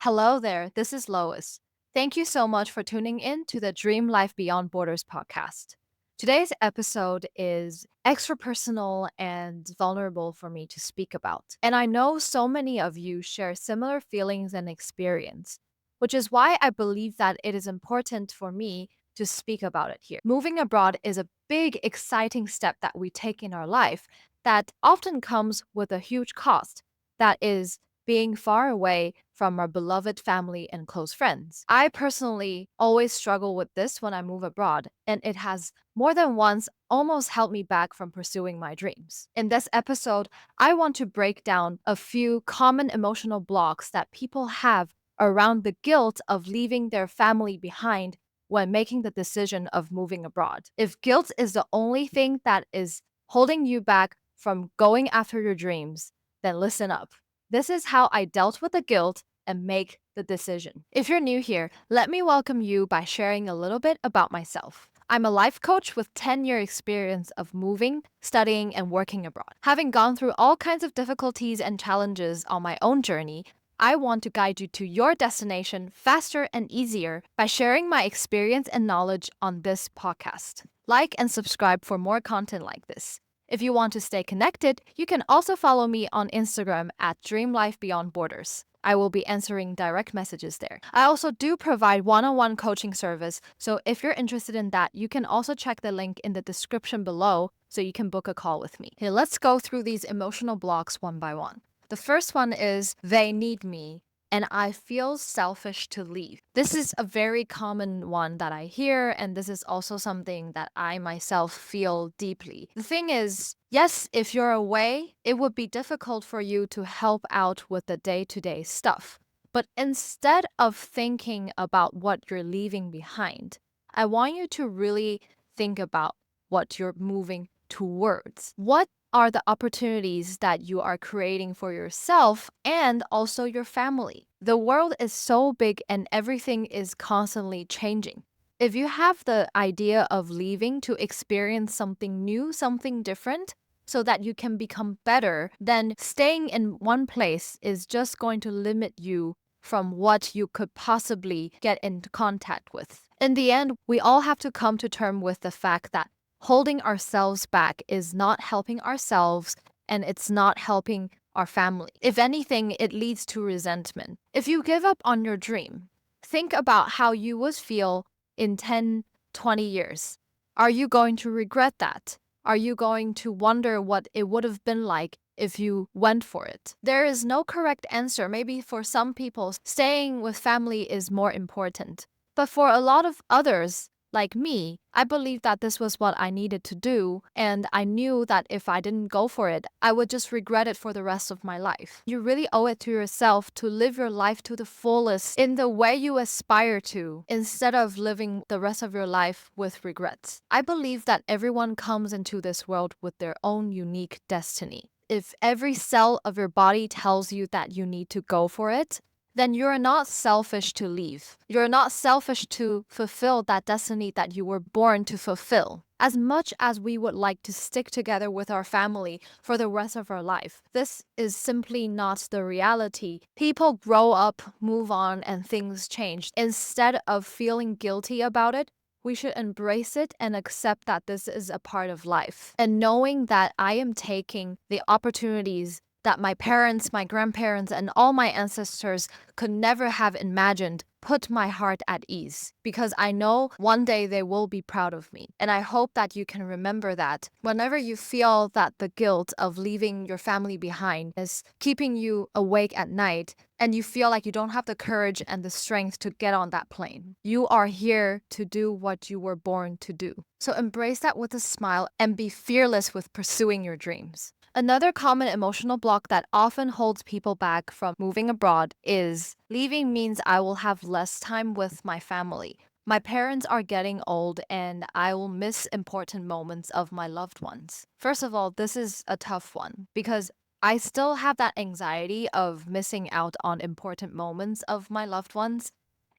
Hello there, this is Lois. Thank you so much for tuning in to the Dream Life Beyond Borders podcast. Today's episode is extra personal and vulnerable for me to speak about. And I know so many of you share similar feelings and experience, which is why I believe that it is important for me to speak about it here. Moving abroad is a big, exciting step that we take in our life that often comes with a huge cost. That is being far away from our beloved family and close friends. I personally always struggle with this when I move abroad, and it has more than once almost held me back from pursuing my dreams. In this episode, I want to break down a few common emotional blocks that people have around the guilt of leaving their family behind when making the decision of moving abroad. If guilt is the only thing that is holding you back from going after your dreams, then listen up. This is how I dealt with the guilt and make the decision. If you're new here, let me welcome you by sharing a little bit about myself. I'm a life coach with 10-year experience of moving, studying, and working abroad. Having gone through all kinds of difficulties and challenges on my own journey, I want to guide you to your destination faster and easier by sharing my experience and knowledge on this podcast. Like and subscribe for more content like this. If you want to stay connected, you can also follow me on Instagram at Dream Life Beyond Borders. I will be answering direct messages there. I also do provide one-on-one coaching service, so if you're interested in that, you can also check the link in the description below so you can book a call with me. Okay, let's go through these emotional blocks one by one. The first one is they need me and I feel selfish to leave. This is a very common one that I hear, and this is also something that I myself feel deeply. The thing is, yes, if you're away, it would be difficult for you to help out with the day to day stuff. But instead of thinking about what you're leaving behind, I want you to really think about what you're moving towards. What are the opportunities that you are creating for yourself and also your family? The world is so big and everything is constantly changing. If you have the idea of leaving to experience something new, something different, so that you can become better, then staying in one place is just going to limit you from what you could possibly get into contact with. In the end, we all have to come to terms with the fact that holding ourselves back is not helping ourselves and it's not helping our family. If anything, it leads to resentment. If you give up on your dream, think about how you would feel in 10, 20 years. Are you going to regret that? Are you going to wonder what it would have been like if you went for it? There is no correct answer. Maybe for some people, staying with family is more important. But for a lot of others, like me, I believed that this was what I needed to do, and I knew that if I didn't go for it, I would just regret it for the rest of my life. You really owe it to yourself to live your life to the fullest in the way you aspire to, instead of living the rest of your life with regrets. I believe that everyone comes into this world with their own unique destiny. If every cell of your body tells you that you need to go for it, then you're not selfish to leave. You're not selfish to fulfill that destiny that you were born to fulfill. As much as we would like to stick together with our family for the rest of our life, this is simply not the reality. People grow up, move on, and things change. Instead of feeling guilty about it, we should embrace it and accept that this is a part of life. And knowing that I am taking the opportunities that my parents, my grandparents, and all my ancestors could never have imagined put my heart at ease, because I know one day they will be proud of me. And I hope that you can remember that whenever you feel that the guilt of leaving your family behind is keeping you awake at night and you feel like you don't have the courage and the strength to get on that plane. You are here to do what you were born to do. So embrace that with a smile and be fearless with pursuing your dreams. Another common emotional block that often holds people back from moving abroad is leaving means I will have less time with my family. My parents are getting old and I will miss important moments of my loved ones. First of all, this is a tough one because I still have that anxiety of missing out on important moments of my loved ones.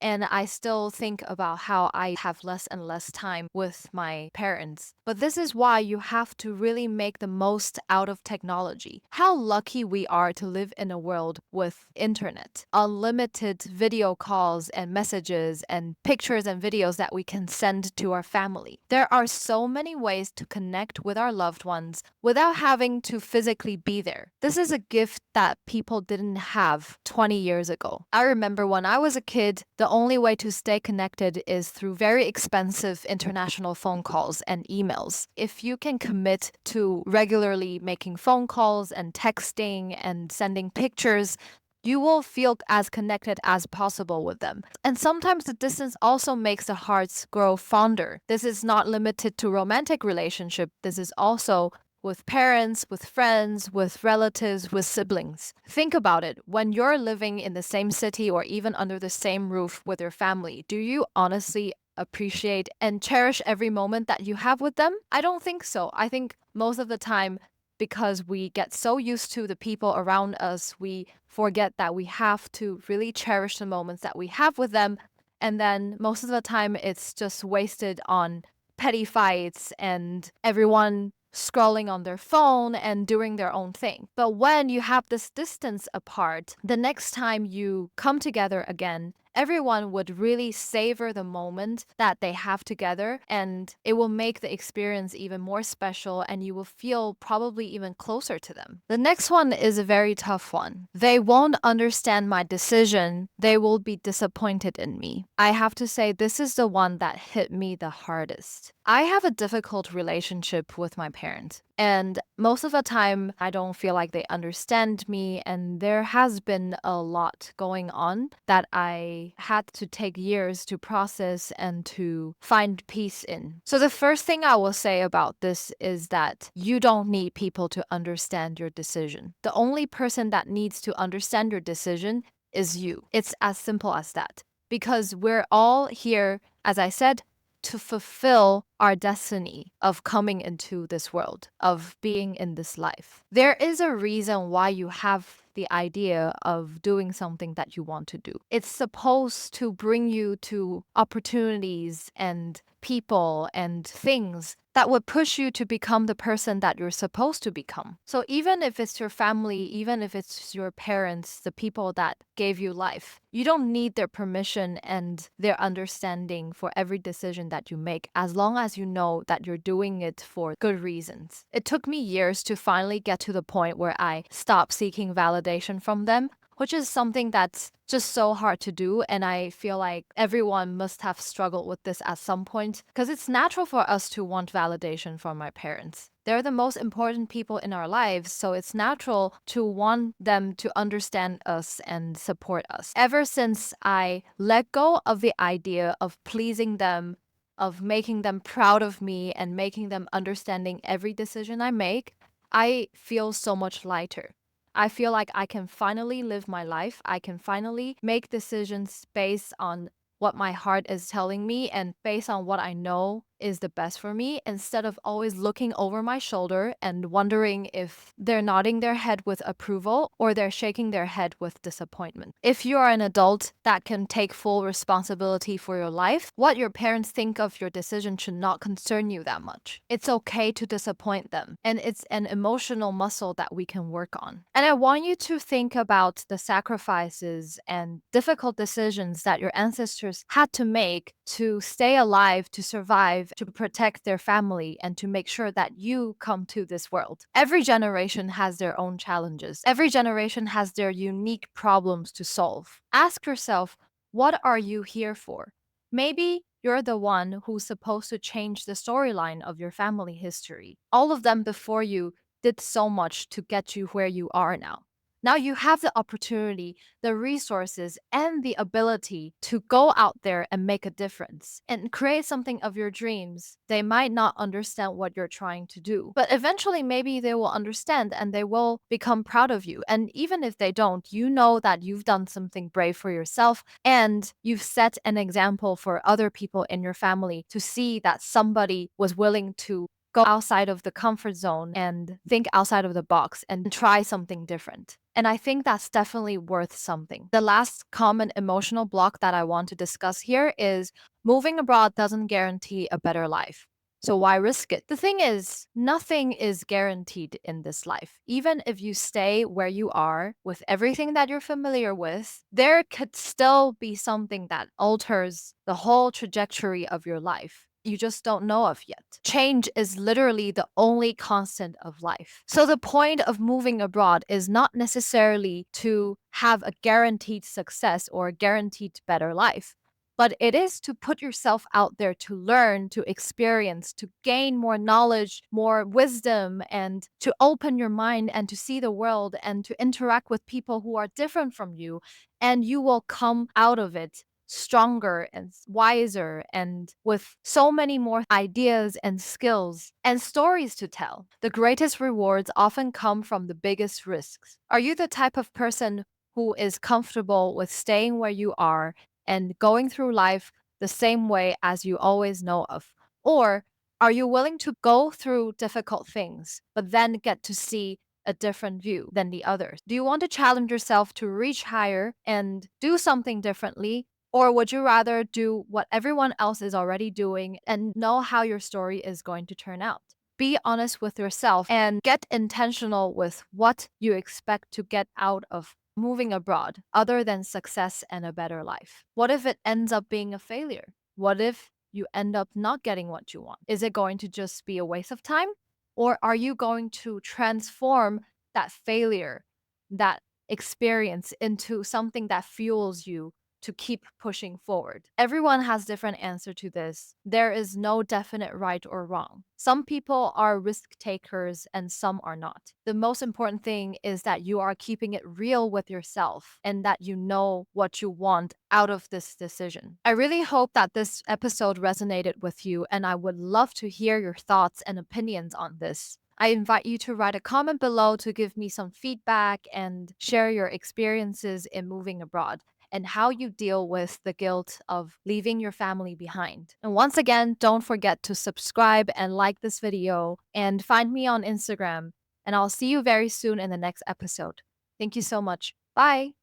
And I still think about how I have less and less time with my parents. But this is why you have to really make the most out of technology. How lucky we are to live in a world with internet, unlimited video calls and messages and pictures and videos that we can send to our family. There are so many ways to connect with our loved ones without having to physically be there. This is a gift that people didn't have 20 years ago. I remember when I was a kid, the only way to stay connected is through very expensive international phone calls and emails. If you can commit to regularly making phone calls and texting and sending pictures, you will feel as connected as possible with them. And sometimes the distance also makes the hearts grow fonder. This is not limited to romantic relationship. This is also with parents, with friends, with relatives, with siblings. Think about it. When you're living in the same city or even under the same roof with your family, do you honestly appreciate and cherish every moment that you have with them? I don't think so. I think most of the time, because we get so used to the people around us, we forget that we have to really cherish the moments that we have with them. And then most of the time, it's just wasted on petty fights and everyone scrolling on their phone and doing their own thing. But when you have this distance apart, the next time you come together again, everyone would really savor the moment that they have together, and it will make the experience even more special and you will feel probably even closer to them. The next one is a very tough one. They won't understand my decision. They will be disappointed in me. I have to say, this is the one that hit me the hardest. I have a difficult relationship with my parents, and most of the time, I don't feel like they understand me, and there has been a lot going on that I had to take years to process and to find peace in. So, the first thing I will say about this is that you don't need people to understand your decision. The only person that needs to understand your decision is you. It's as simple as that. Because we're all here, as I said, to fulfill our destiny of coming into this world, of being in this life. There is a reason why you have the idea of doing something that you want to do. It's supposed to bring you to opportunities and people and things that would push you to become the person that you're supposed to become. So even if it's your family, even if it's your parents, the people that gave you life, you don't need their permission and their understanding for every decision that you make, as long as you know that you're doing it for good reasons. It took me years to finally get to the point where I stopped seeking validation from them, which is something that's just so hard to do. And I feel like everyone must have struggled with this at some point, because it's natural for us to want validation from our parents. They're the most important people in our lives, so it's natural to want them to understand us and support us. Ever since I let go of the idea of pleasing them, of making them proud of me and making them understanding every decision I make, I feel so much lighter. I feel like I can finally live my life. I can finally make decisions based on what my heart is telling me and based on what I know is the best for me, instead of always looking over my shoulder and wondering if they're nodding their head with approval or they're shaking their head with disappointment. If you are an adult that can take full responsibility for your life, what your parents think of your decision should not concern you that much. It's okay to disappoint them, and it's an emotional muscle that we can work on. And I want you to think about the sacrifices and difficult decisions that your ancestors had to make to stay alive, to survive, to protect their family, and to make sure that you come to this world. Every generation has their own challenges. Every generation has their unique problems to solve. Ask yourself, what are you here for? Maybe you're the one who's supposed to change the storyline of your family history. All of them before you did so much to get you where you are now. Now you have the opportunity, the resources, and the ability to go out there and make a difference and create something of your dreams. They might not understand what you're trying to do, but eventually maybe they will understand and they will become proud of you. And even if they don't, you know that you've done something brave for yourself and you've set an example for other people in your family to see that somebody was willing to go outside of the comfort zone and think outside of the box and try something different. And I think that's definitely worth something. The last common emotional block that I want to discuss here is moving abroad doesn't guarantee a better life. So why risk it? The thing is, nothing is guaranteed in this life. Even if you stay where you are with everything that you're familiar with, there could still be something that alters the whole trajectory of your life. You just don't know of yet. Change is literally the only constant of life. So the point of moving abroad is not necessarily to have a guaranteed success or a guaranteed better life, but it is to put yourself out there to learn, to experience, to gain more knowledge, more wisdom, and to open your mind and to see the world and to interact with people who are different from you. And you will come out of it stronger and wiser and with so many more ideas and skills and stories to tell. The greatest rewards often come from the biggest risks. Are you the type of person who is comfortable with staying where you are and going through life the same way as you always know of? Or are you willing to go through difficult things, but then get to see a different view than the others? Do you want to challenge yourself to reach higher and do something differently? Or would you rather do what everyone else is already doing and know how your story is going to turn out? Be honest with yourself and get intentional with what you expect to get out of moving abroad, other than success and a better life. What if it ends up being a failure? What if you end up not getting what you want? Is it going to just be a waste of time? Or are you going to transform that failure, that experience, into something that fuels you to keep pushing forward? Everyone has different answer to this. There is no definite right or wrong. Some people are risk takers and some are not. The most important thing is that you are keeping it real with yourself and that you know what you want out of this decision. I really hope that this episode resonated with you, and I would love to hear your thoughts and opinions on this. I invite you to write a comment below to give me some feedback and share your experiences in moving abroad and how you deal with the guilt of leaving your family behind. And once again, don't forget to subscribe and like this video and find me on Instagram. And I'll see you very soon in the next episode. Thank you so much. Bye.